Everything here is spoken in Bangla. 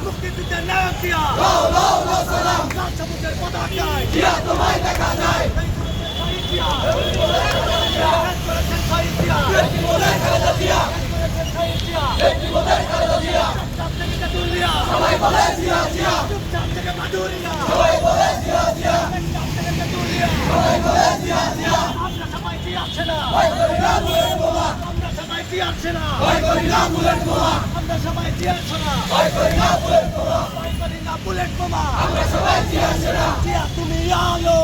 মুক্তিযুদ্ধের নায়ক জিয়া লাল সবুজের পতাকায় তোমায় দেখা যায় সবাই বলে জিয়া জিয়া চুপচাপ থেকে মাধুরিয়া সবাই বলে জিয়া জিয়া সবাই বলে জিয়া জিয়া আমরা সবাই জিয়াচ্ছে না ভয় করি না বুলেট বোমা আমরা সবাই জিয়াচ্ছে না ভয় করি না বুলেট বোমা আমরা সবাই জিয়াচ্ছে না ভয় করি না বুলেট বোমা ভয় করি না বুলেট বোমা আমরা সবাই জিয়াছে না জিয়া তুমি আলো